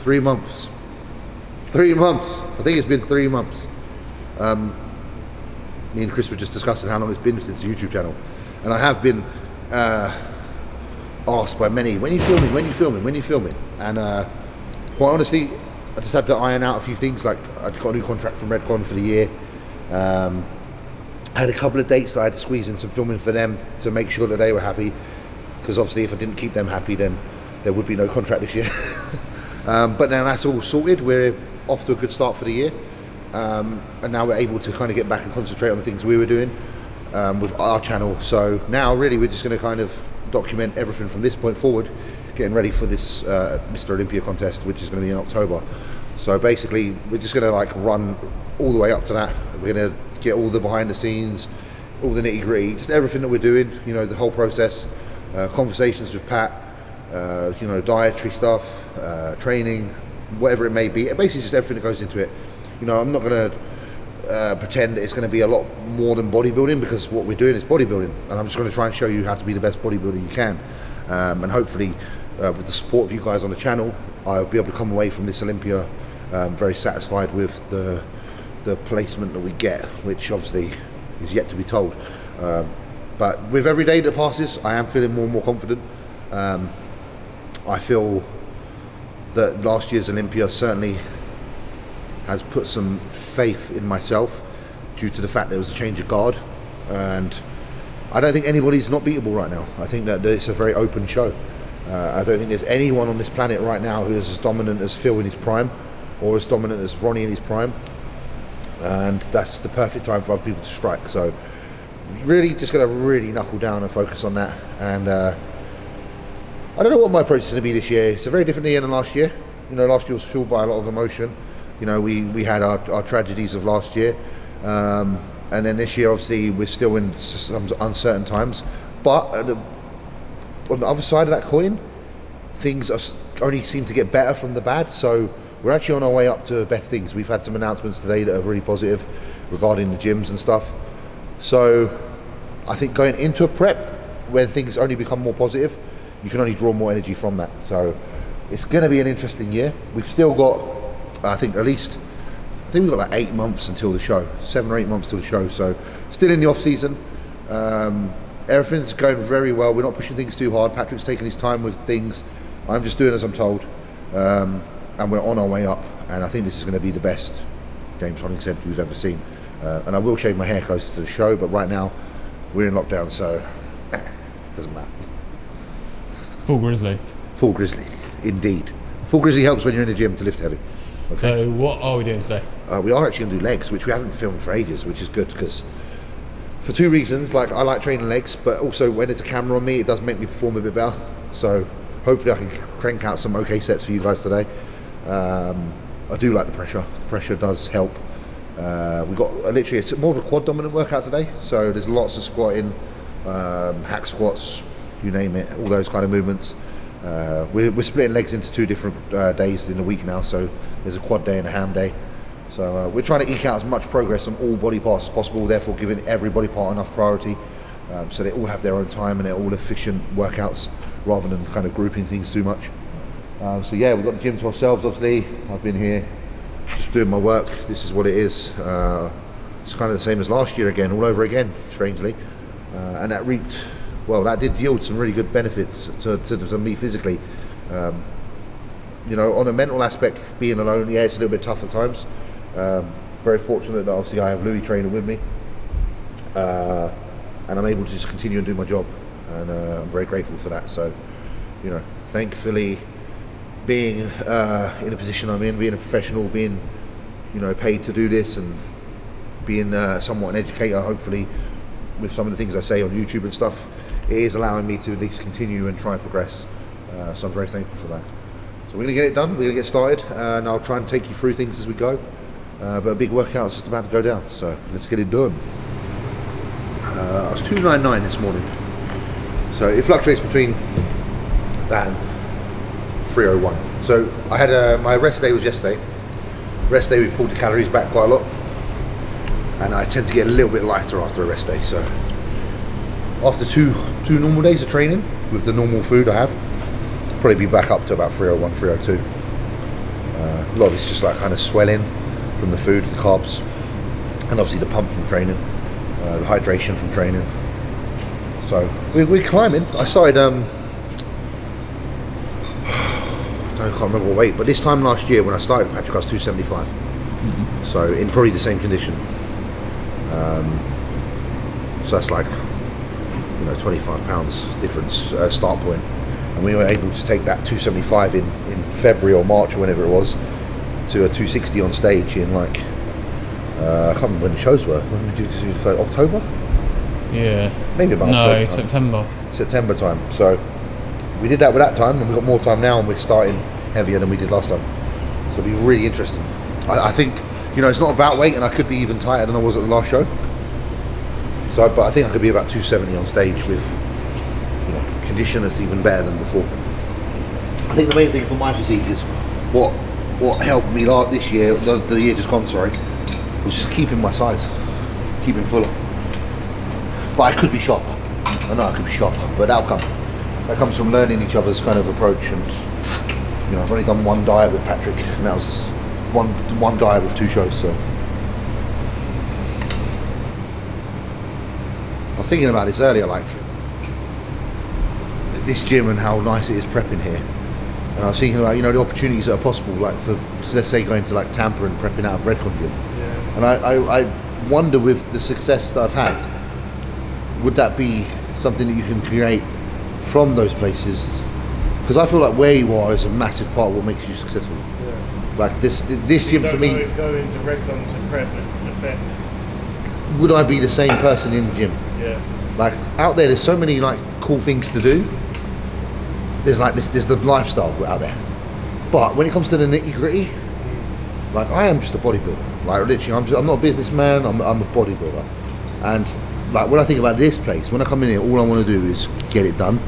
3 months. 3 months. I think it's been 3 months. Me and Chris were just discussing how long it's been since the YouTube channel, and I have been asked by many, when are you filming, when are you filming, when are you filming? And quite honestly, I just had to iron out a few things. Like, I got a new contract from Redcon for the year. I had a couple of dates that I had to squeeze in some filming for them to make sure that they were happy, because obviously if I didn't keep them happy, then there would be no contract this year. But now that's all sorted. We're off to a good start for the year, and now we're able to kind of get back and concentrate on the things we were doing with our channel. So now really we're just going to kind of document everything from this point forward, getting ready for this Mr. Olympia contest, which is going to be in October. So basically we're just going to like run all the way up to that. We're going to get all the behind the scenes, all the nitty gritty, just everything that we're doing, you know, the whole process, conversations with Pat, you know, dietary stuff, training, whatever it may be. Basically just everything that goes into it. You know, I'm not going to pretend that it's going to be a lot more than bodybuilding, because what we're doing is bodybuilding, and I'm just going to try and show you how to be the best bodybuilder you can. And hopefully with the support of you guys on the channel, I'll be able to come away from this Olympia very satisfied with the placement that we get, which obviously is yet to be told. But with every day that passes, I am feeling more and more confident. I feel that last year's Olympia certainly has put some faith in myself, due to the fact there was a change of guard, and I don't think anybody's not beatable right now. I think that it's a very open show. I don't think there's anyone on this planet right now who is as dominant as Phil in his prime, or as dominant as Ronnie in his prime, and that's the perfect time for other people to strike. So really just going to really knuckle down and focus on that. And I don't know what my approach is going to be this year. It's a very different year than last year. You know, last year was fueled by a lot of emotion. You know, we had our tragedies of last year, and then this year obviously we're still in some uncertain times. But on the other side of that coin, things only seem to get better from the bad. So we're actually on our way up to better things. We've had some announcements today that are really positive regarding the gyms and stuff. So I think going into a prep, when things only become more positive, you can only draw more energy from that. So it's going to be an interesting year. We've still got, I think we've got like 8 months until the show, 7 or 8 months till the show. So still in the off season. Everything's going very well. We're not pushing things too hard. Patrick's taking his time with things. I'm just doing as I'm told. And we're on our way up. And I think this is going to be the best James Hollingshead we've ever seen. And I will shave my hair closer to the show, but right now we're in lockdown, so it doesn't matter. Full grizzly. Full grizzly, indeed. Full grizzly helps when you're in the gym to lift heavy. Okay. So what are we doing today? We are actually going to do legs, which we haven't filmed for ages, which is good, because for 2 reasons. Like, I like training legs, but also when there's a camera on me, it does make me perform a bit better. So hopefully I can crank out some okay sets for you guys today. I do like the pressure. The pressure does help. We've got literally, it's more of a quad dominant workout today, so there's lots of squatting, hack squats, you name it, all those kind of movements. We're splitting legs into 2 different days in a week now, so there's a quad day and a ham day. So we're trying to eke out as much progress on all body parts as possible, therefore giving every body part enough priority, so they all have their own time and they're all efficient workouts, rather than kind of grouping things too much. So yeah, we've got the gym to ourselves, obviously. I've been here just doing my work. This is what it is. It's kind of the same as last year again, all over again, strangely. And that reaped, well, that did yield some really good benefits to me physically. You know, on a mental aspect, being alone, yeah, it's a little bit tough at times. Very fortunate that obviously I have Louis training with me. And I'm able to just continue and do my job. And I'm very grateful for that. So, you know, thankfully, being in a position I'm in, being a professional, being, you know, paid to do this, and being somewhat an educator, hopefully, with some of the things I say on YouTube and stuff, it is allowing me to at least continue and try and progress. So I'm very thankful for that. So we're going to get it done, we're going to get started, and I'll try and take you through things as we go. But a big workout is just about to go down, so let's get it done. I was 299 this morning, so it fluctuates between that and 301. So I had my rest day was yesterday. Rest day we pulled the calories back quite a lot, and I tend to get a little bit lighter after a rest day. So after two normal days of training with the normal food I have, I'll probably be back up to about 301, 302. A lot of it's just like kind of swelling from the food, the carbs, and obviously the pump from training, the hydration from training. So we're climbing. I started, I can't remember what weight, but this time last year when I started Patrick, I was 275. So in probably the same condition. So that's like, 25 pounds difference start point. And we were able to take that 275 in February or March or whenever it was to a 260 on stage in like, I can't remember when the shows were. When did we do the first, October? Yeah. Maybe about September. September time. So we did that with that time, and we've got more time now, and we're starting heavier than we did last time. So it'll be really interesting. I think, it's not about weight, and I could be even tighter than I was at the last show. So, but I think I could be about 270 on stage with condition that's even better than before. I think the main thing for my physique is what helped me this year, the year just gone, sorry, was just keeping my size, keeping fuller. But I could be sharper. I know I could be sharper, but that'll come. That comes from learning each other's kind of approach. And I've only done one diet with Patrick, and that was one diet with 2 shows. So I was thinking about this earlier, like this gym and how nice it is prepping here. And I was thinking about the opportunities that are possible, like so let's say going to like Tampa and prepping out of Redcon gym. Yeah. And I wonder, with the success that I've had, would that be something that you can create from those places? Because I feel like where you are is a massive part of what makes you successful. Yeah. Like this gym for me. Going to Redcon to prep and effect. Would I be the same person in the gym? Yeah. Like out there's so many like cool things to do. There's the lifestyle out there. But when it comes to the nitty gritty, like I am just a bodybuilder. Like literally, I'm not a businessman. I'm a bodybuilder. And like when I think about this place, when I come in here, all I want to do is get it done.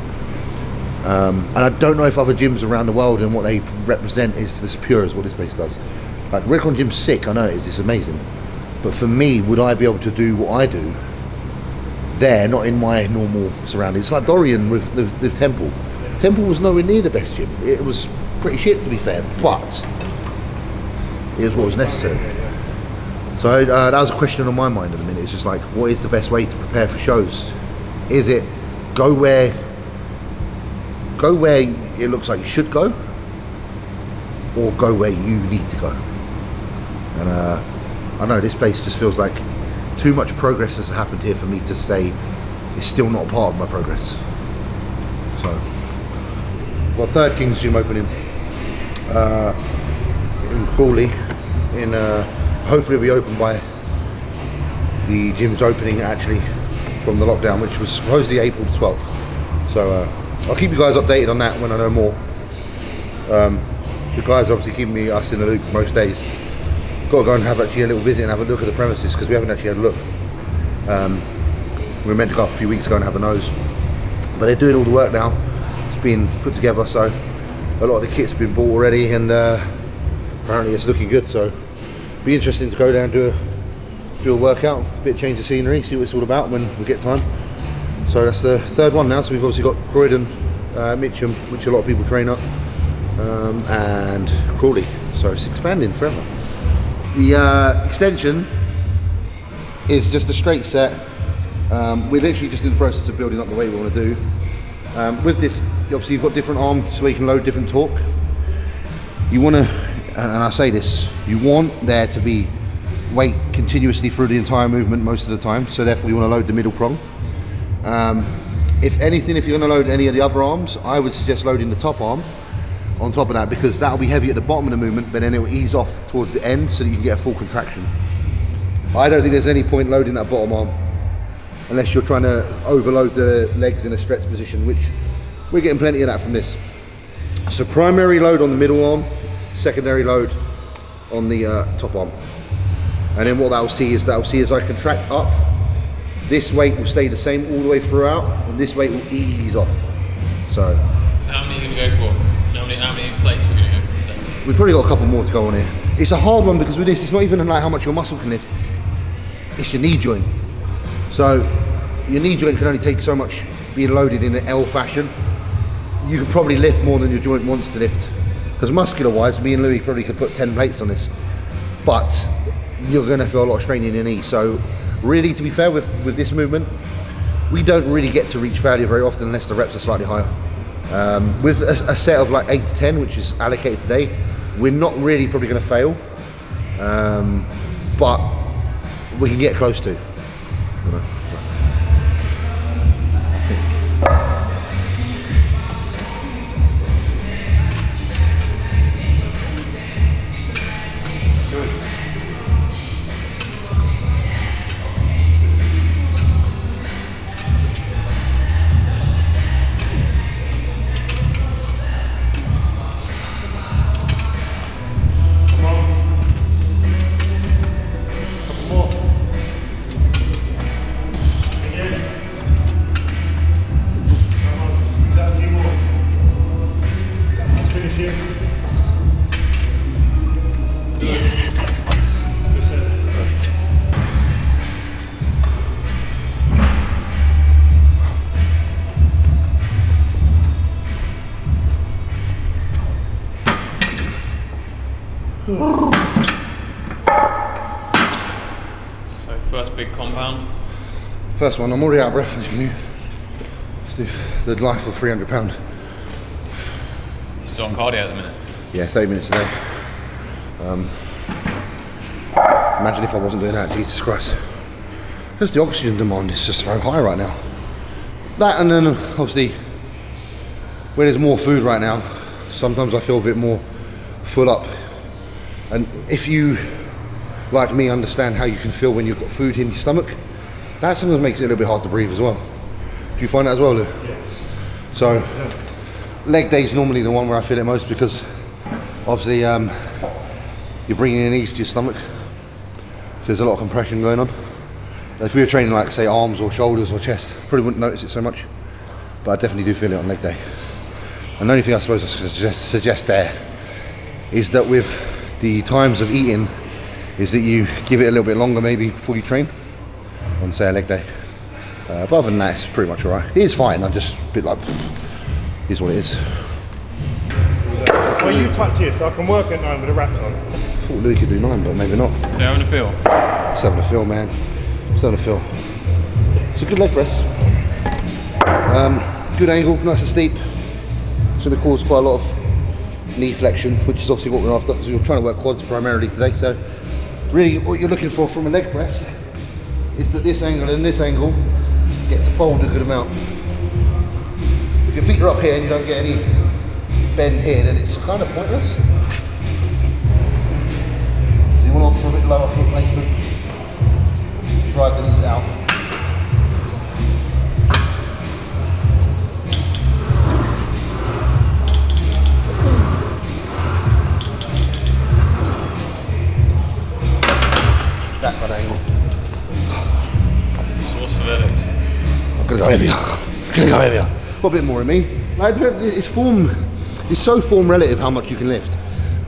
And I don't know if other gyms around the world and what they represent is as pure as what this place does. Like Redcon Gym's sick, I know it is, it's amazing. But for me, would I be able to do what I do there, not in my normal surroundings? It's like Dorian with Temple. Temple was nowhere near the best gym. It was pretty shit, to be fair, but it was what was necessary. So that was a question on my mind at the minute. It's just like, what is the best way to prepare for shows? Is it go where it looks like you should go, or go where you need to go? And I know this place just feels like too much progress has happened here for me to say it's still not part of my progress. So we've got Third King's gym opening in Crawley. Hopefully it'll be open by the gym's opening actually from the lockdown, which was supposedly April the 12th. So I'll keep you guys updated on that when I know more. The guys obviously keeping us in the loop most days. Got to go and have actually a little visit and have a look at the premises, because we haven't actually had a look. We were meant to go up a few weeks ago and have a nose, but they're doing all the work now. It's been put together, so a lot of the kit's been bought already, and apparently it's looking good. So it'll be interesting to go down and do a workout, a bit of change of scenery, see what it's all about when we get time. So that's the third one now. So we've obviously got Croydon, Mitcham, which a lot of people train up, and Crawley. So it's expanding forever. The extension is just a straight set. We're literally just in the process of building up the weight we want to do. With this, obviously you've got different arms so you can load different torque. You want to, and I say this, you want there to be weight continuously through the entire movement most of the time, so therefore you want to load the middle prong. If anything, if you're going to load any of the other arms, I would suggest loading the top arm on top of that, because that'll be heavy at the bottom of the movement, but then it will ease off towards the end so that you can get a full contraction. I don't think there's any point loading that bottom arm unless you're trying to overload the legs in a stretch position, which we're getting plenty of that from this. So primary load on the middle arm, secondary load on the top arm. And then what that'll see is as I contract up, this weight will stay the same all the way throughout, and this weight will ease off. So how many are you going to go for? How many plates we're going to go for today? We've probably got a couple more to go on here. It's a hard one because with this, it's not even like how much your muscle can lift. It's your knee joint. So your knee joint can only take so much being loaded in an L fashion. You can probably lift more than your joint wants to lift Because muscular wise, me and Louis probably could put 10 plates on this, but you're going to feel a lot of strain in your knee. So really, to be fair, with this movement, we don't really get to reach failure very often unless the reps are slightly higher. With a set of like 8 to 10, which is allocated today, we're not really probably going to fail, but we can get close to. You know, I think. So first big compound. First one, I'm already out of breath as you can hear. Let's do the life of 300 £. Still on cardio at the minute. Yeah, 30 minutes a day. Imagine if I wasn't doing that, Jesus Christ. Because the oxygen demand is just so high right now. That, and then obviously, where there's more food right now, sometimes I feel a bit more full up. And if you, like me, understand how you can feel when you've got food in your stomach, that sometimes makes it a little bit hard to breathe as well. Do you find that as well, Lou? Yeah. So, leg day is normally the one where I feel it most, because obviously you're bringing your knees to your stomach, so there's a lot of compression going on. If we were training like, say, arms or shoulders or chest, probably wouldn't notice it so much, but I definitely do feel it on leg day. And the only thing I suppose I suggest there is that with the times of eating, is that you give it a little bit longer maybe before you train on, say, a leg day. But other than that, it's pretty much alright. It is fine, I'm just a bit like, is what it is. Well, you touch here, so I can work at 9 with the wraps on. I thought Louis could do 9, but maybe not. They're having a feel. It's having a feel, man. It's having a feel. It's a good leg press. Good angle, nice and steep. It's going to cause quite a lot of knee flexion, which is obviously what we're after, because we're trying to work quads primarily today. So really what you're looking for from a leg press is that this angle and this angle get to fold a good amount. If your feet are up here and you don't get any bend here, then it's kind of pointless. So you want to opt for a bit lower foot placement, drive the knees out. That kind of angle. Source of headaches. I'm gonna go heavier. I'm gonna go heavier. Got a bit more in me. Like, it's so form relative how much you can lift.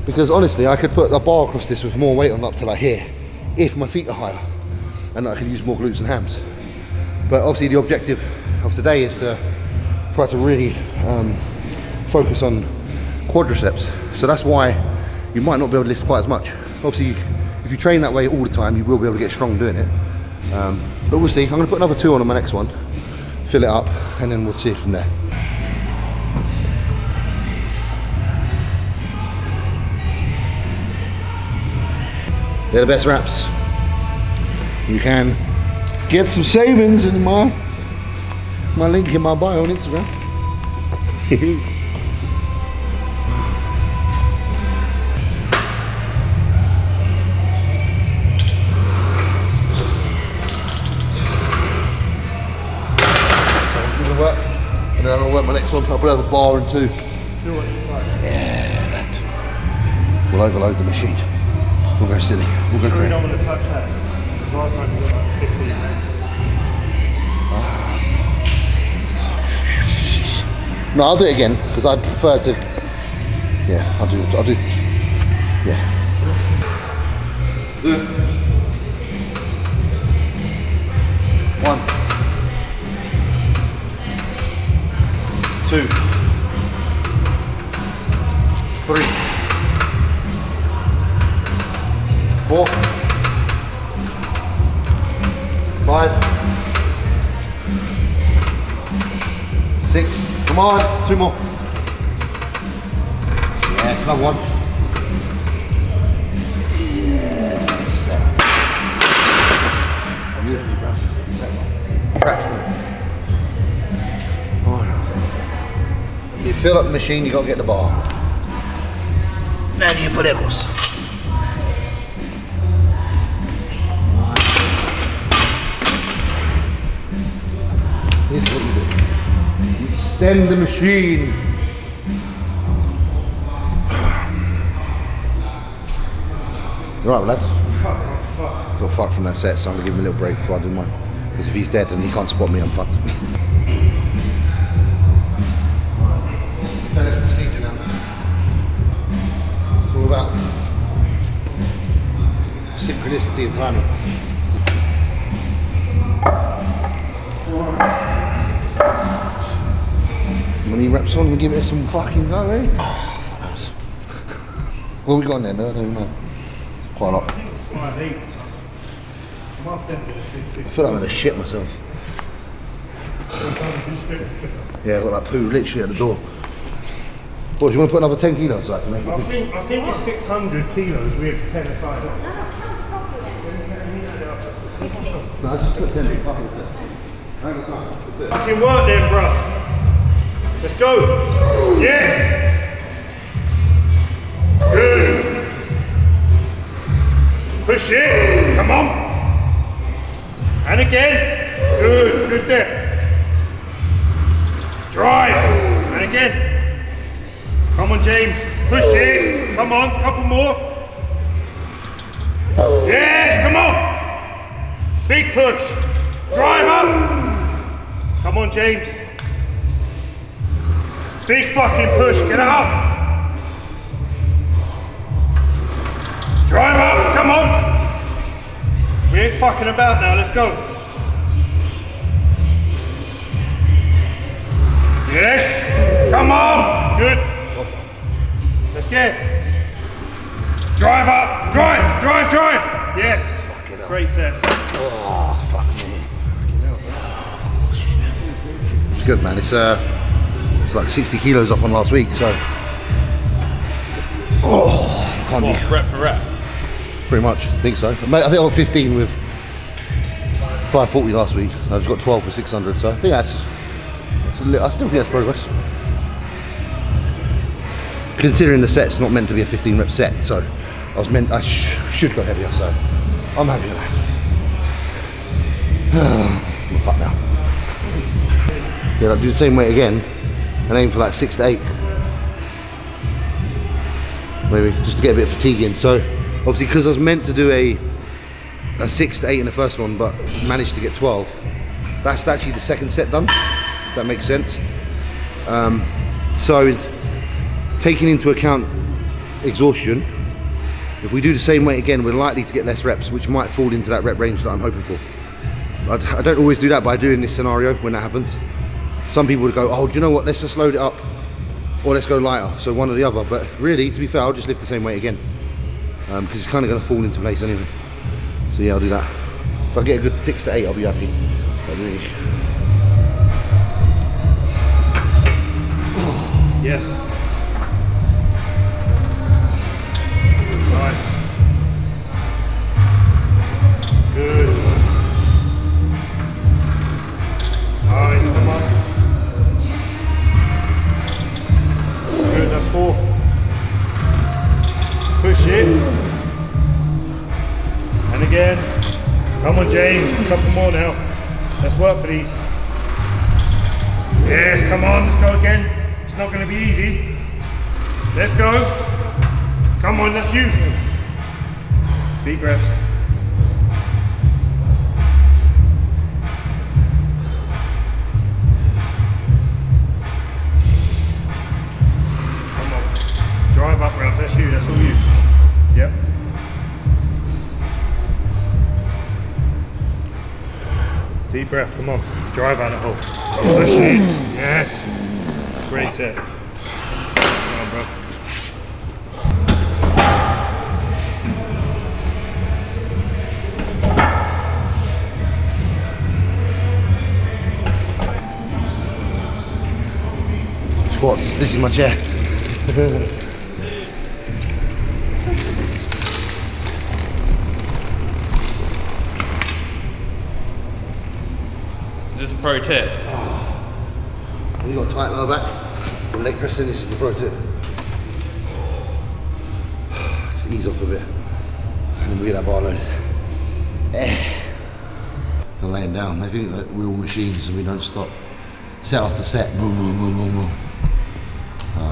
Because honestly, I could put a bar across this with more weight on up to like here, if my feet are higher, and I can use more glutes and hams. But obviously the objective of today is to try to really focus on quadriceps. So that's why you might not be able to lift quite as much. Obviously, if you train that way all the time, you will be able to get strong doing it. But we'll see. I'm going to put another 2 on my next one, fill it up, and then we'll see it from there. They're the best wraps. You can get some savings in my link in my bio on Instagram. Work, and then I'll work my next one. I'll put over a bar and 2. Yeah, that. We'll overload the machine. We'll go silly. We'll go crazy. don't want to touch that. Last time you got like 15 minutes. No, I'll do it again because I'd prefer to. Yeah, I'll do. Yeah. Do it. 1, 2, 3. 4, 5, 6. Come on, 2 more. Yes, another one. Yes, set. Absolutely, bruv. You fill up the machine, you got to get the bar. Then you put it across. Here's what you do. You extend the machine. You alright, lads? I got fucked from that set, so I'm going to give him a little break before I do mine. Because if he's dead and he can't spot me, I'm fucked. Procedure now. It's all about synchronicity and timing. How many reps on? We give it some fucking go, eh? Oh, fuck knows. What have we got in there? No, I don't know. Quite a lot. I feel like I'm gonna shit myself. Yeah, I got that poo literally at the door. What, do you want to put another 10 kilos? Like, I think it's 600 kilos with 10 aside. No, I just put 10 in. Fuck it, it's there. I ain't got time. Fucking work then, bro. Let's go. Yes. Good. Push it. Come on. And again. Good. Good depth. Drive. And again. Come on, James. Push it. Come on. Couple more. Yes. Come on. Big push. Drive up. Come on, James. Big fucking push. Get up. Drive up. Come on. We ain't fucking about now. Let's go. Yes. Come on. Good. Let's get. Drive up. Drive. Drive. Drive. Yes. Great set. Oh, fuck me. It's good, man. It's like 60 kilos up on last week, so. Oh, can't be. Rep for rep? Pretty much, I think so. I think I got 15 with 540 last week. I just got 12 for 600, so I think I still think that's progress. Considering the set's not meant to be a 15 rep set, so I should go heavier, so I'm happy with that. I'm fucked now. Yeah, I'll do the same weight again and aim for like 6 to 8. Maybe just to get a bit of fatigue in. So obviously, because I was meant to do a 6 to 8 in the first one, but managed to get 12. That's actually the second set done. If that makes sense. So taking into account exhaustion, if we do the same weight again, we're likely to get less reps, which might fall into that rep range that I'm hoping for. I don't always do that, but I do in this scenario when that happens. Some people would go, oh, do you know what, let's just load it up, or let's go lighter, so one or the other. But really, to be fair, I'll just lift the same weight again, because it's kind of going to fall into place anyway. So yeah, I'll do that. If I get a good 6 to 8, I'll be happy. But really. Yes. Nice. Good. Nice, come on. Good, that's 4. Push it. And again. Come on, James. A couple more now. Let's work for these. Yes, come on, let's go again. It's not going to be easy. Let's go. Come on, that's you. Deep breaths. Come on. Drive up, Ralph. That's you. That's all you. Yep. Deep breath. Come on. Drive out the hole. Push it. Yes. Great set. Come on, bro. squats. This is my chair. Is this a pro tip? When you got tight lower back, from leg pressing, this is the pro tip. Just ease off a bit, and then we get that bar loaded. They're laying down. They think that we're all machines and we don't stop. Set after set, boom, boom, boom, boom, boom.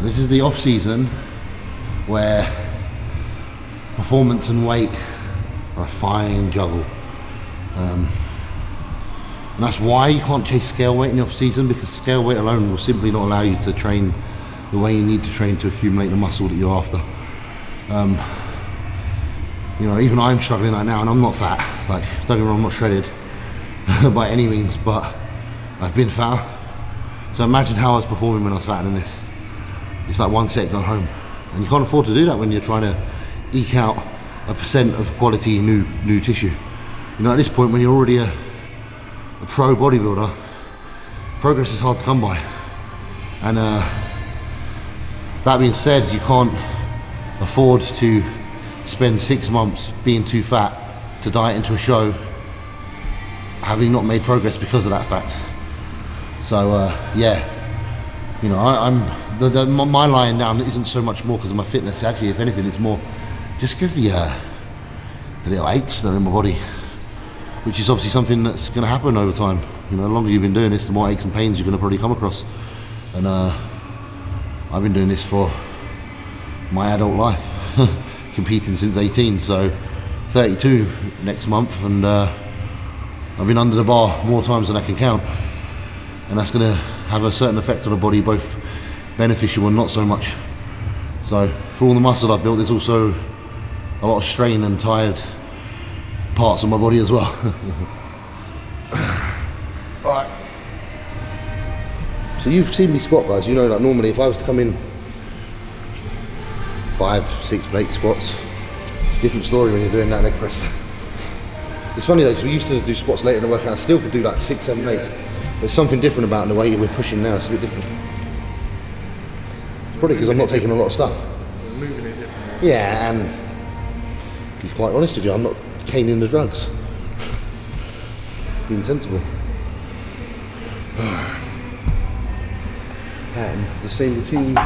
This is the off season where performance and weight are a fine juggle. And that's why you can't chase scale weight in the off season, because scale weight alone will simply not allow you to train the way you need to train to accumulate the muscle that you're after. You know, even I'm struggling right now, and I'm not fat. Like, don't get me wrong, I'm not shredded by any means, but I've been fatter. So imagine how I was performing when I was fatter than this. It's like one set, go home. And you can't afford to do that when you're trying to eke out a % of quality new tissue. You know, at this point, when you're already a pro bodybuilder, progress is hard to come by. And that being said, you can't afford to spend 6 months being too fat to diet into a show, having not made progress because of that fact. So yeah, you know, my lying down isn't so much more because of my fitness. Actually, if anything, it's more just because the little aches that are in my body, which is obviously something that's going to happen over time. You know, the longer you've been doing this, the more aches and pains you're going to probably come across. And I've been doing this for my adult life, competing since 18, so 32 next month, and I've been under the bar more times than I can count, and that's going to have a certain effect on the body, both beneficial and not so much. So for all the muscle I've built, there's also a lot of strain and tired parts of my body as well. Alright. So you've seen me squat, guys. You know that normally if I was to come in 5-6 plate squats, it's a different story when you're doing that leg press. It's funny though, because we used to do squats later in the workout. I still could do like 6-7 plates. There's something different about the way we're pushing now. It's a bit different. It's probably because I'm not taking a lot of stuff. We're moving it differently. Yeah, and to be quite honest with you, I'm not caning the drugs. Being sensible. And the same routines.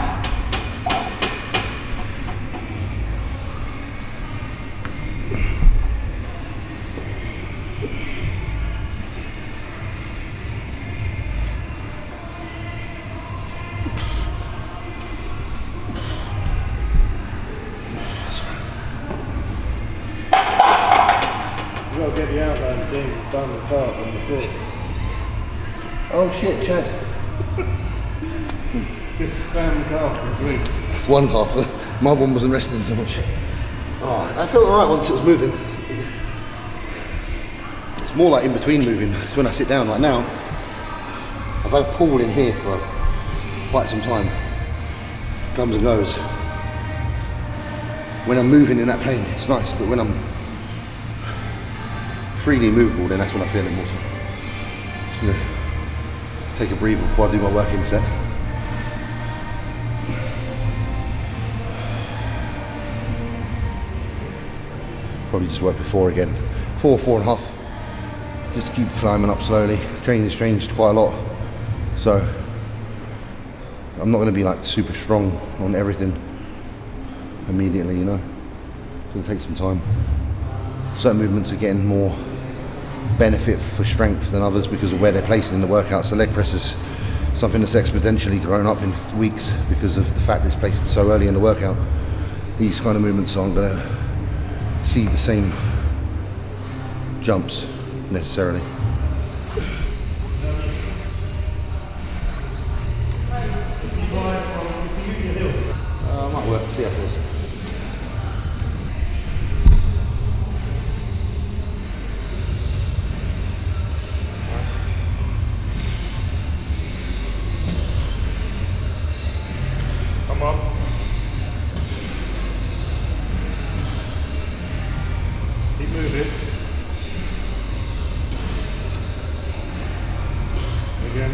You've got to get the outline things done the part on the floor. Oh shit, Chad. Just spam the calf for a week. One calf, my one wasn't resting so much. Oh, that felt alright once it was moving. It's more like in between moving. It's when I sit down. Like now, I've had a pull in here for quite some time. Comes and goes. When I'm moving in that plane, it's nice, but when I'm freely movable, then that's when I feel it more so. Just gonna take a breather before I do my working set. Probably just work with 4 again. 4.5. Just keep climbing up slowly. Training's changed quite a lot. So I'm not gonna be like super strong on everything immediately, you know. It's gonna take some time. Certain movements are getting more benefit for strength than others because of where they're placed in the workout. So leg press is something that's exponentially grown up in weeks because of the fact it's placed so early in the workout. These kind of movements aren't going to see the same jumps necessarily. Might work, see how it feels. Come on. Keep moving. Again.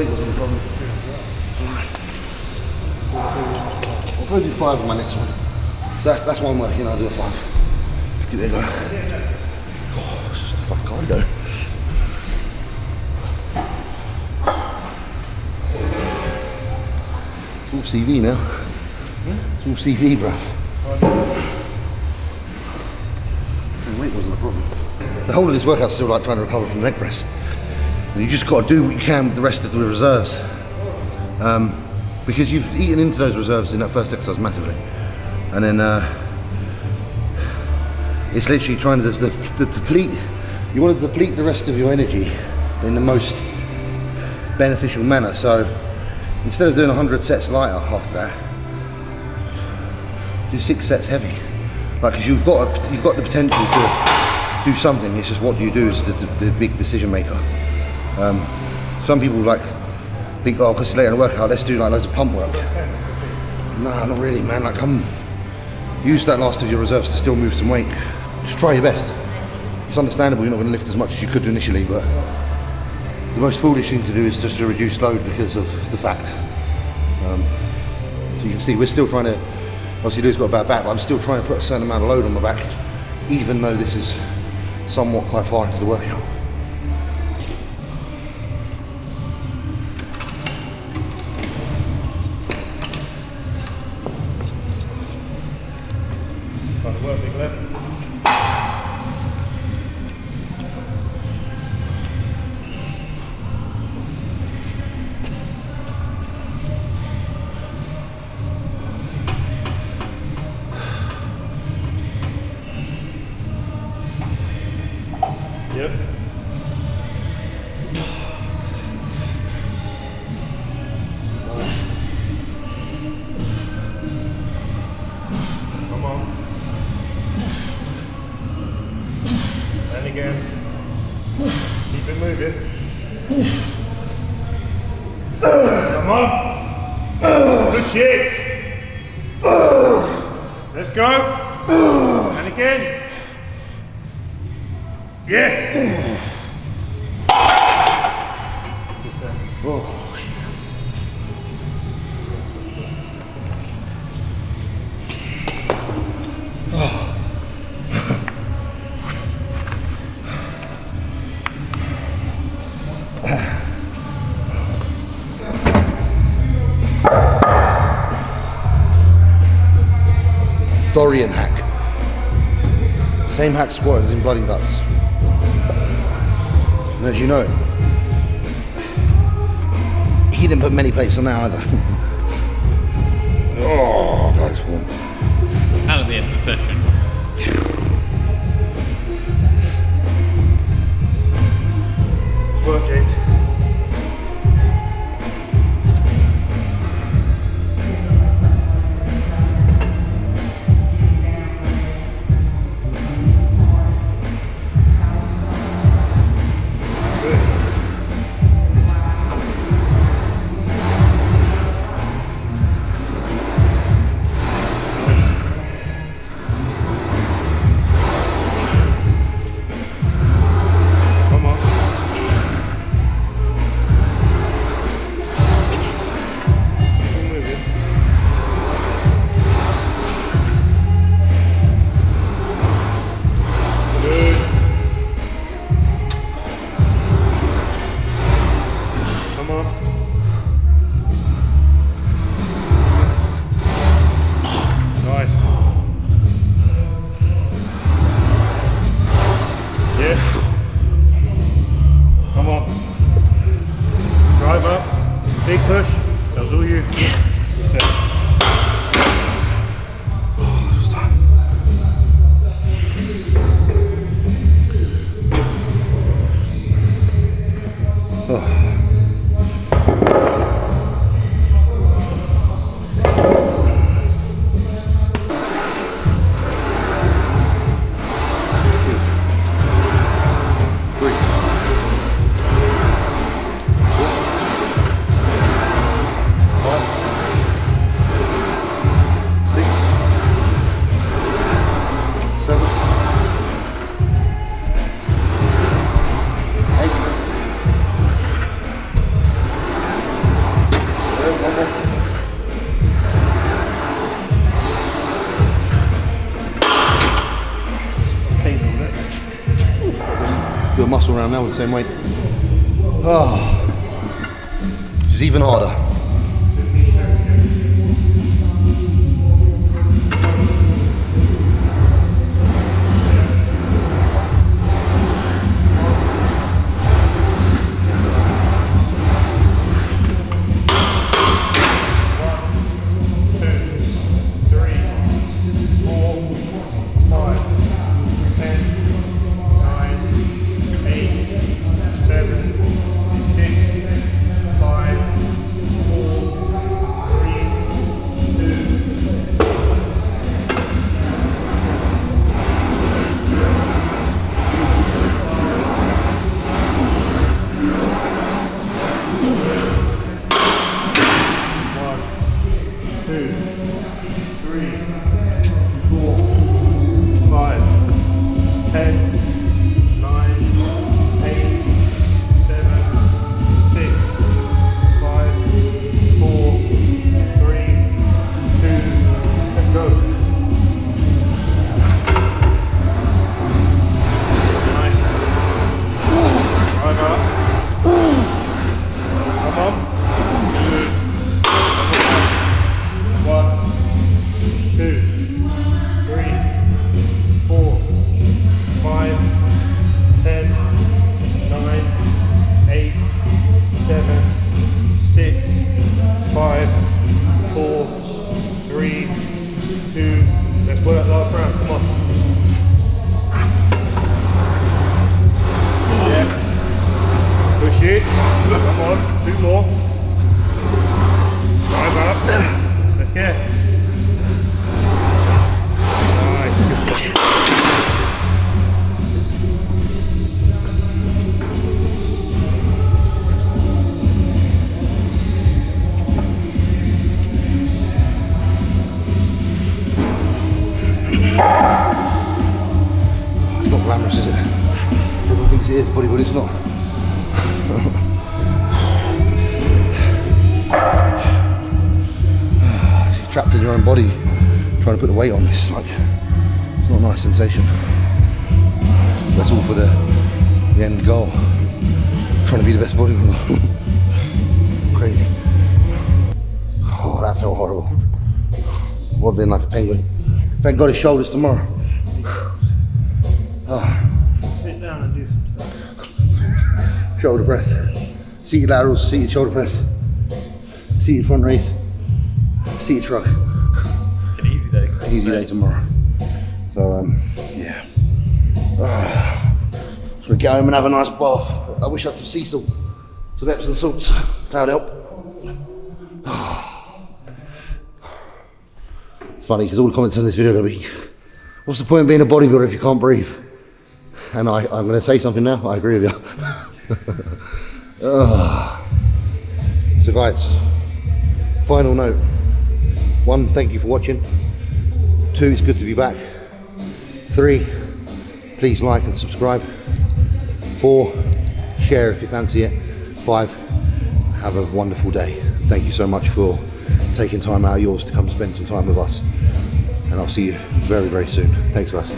weight wasn't a problem. I'll probably do 5 on my next one. So that's one working, I'll do a 5. Give it a go. Oh, it's just a fucking cardio. It's all CV now. It's all CV, bruv. The weight wasn't a problem. The whole of this workout's still like trying to recover from the leg press. And you just got to do what you can with the rest of the reserves. Because you've eaten into those reserves in that first exercise massively. And then it's literally trying to deplete, you want to deplete the rest of your energy in the most beneficial manner. So instead of doing 100 sets lighter after that, do 6 sets heavy. Like, because you've got the potential to do something. It's just what do you do is the big decision maker. Some people like think, oh, because it's later in the workout, let's do like loads of pump work. Nah, not really, man. Like, come use that last of your reserves to still move some weight. Just try your best. It's understandable you're not going to lift as much as you could do initially, but the most foolish thing to do is just to reduce load because of the fact. So you can see we're still trying to, obviously Lou's got a bad back, but I'm still trying to put a certain amount of load on my back, even though this is somewhat quite far into the workout. Trying to work, big left. Yep. Come on. And again. Keep it moving. Come on. Good shit. Let's go. And again. Yes! Oh. Dorian hack. Same hack squat as in Blood and Guts. And as you know, he didn't put many plates on that either. Oh, God, it's warm. And at the end of the session. Work, James. Big push. That was all you. around now with the same weight. Oh, this is even harder. It is body, but it's not. You're trapped in your own body trying to put the weight on this. Like, it's not a nice sensation. That's all for the end goal. Trying to be the best bodybuilder. Crazy. Oh, that felt horrible. Waddling like a penguin. Thank God his shoulders tomorrow. Sit down and do some stuff. Shoulder press, seated laterals, seated shoulder press, seated front raise, seated shrug. An easy day. Easy day tomorrow. So yeah. Just gonna get home and have a nice bath. I wish I had some sea salt, some Epsom salts. That would help. It's funny because all the comments on this video are gonna be, what's the point of being a bodybuilder if you can't breathe? And I'm going to say something now. I agree with you. So guys, final note. 1, thank you for watching. 2, it's good to be back. 3, please like and subscribe. 4, share if you fancy it. 5, have a wonderful day. Thank you so much for taking time out of yours to come spend some time with us. And I'll see you very, very soon. Thanks guys.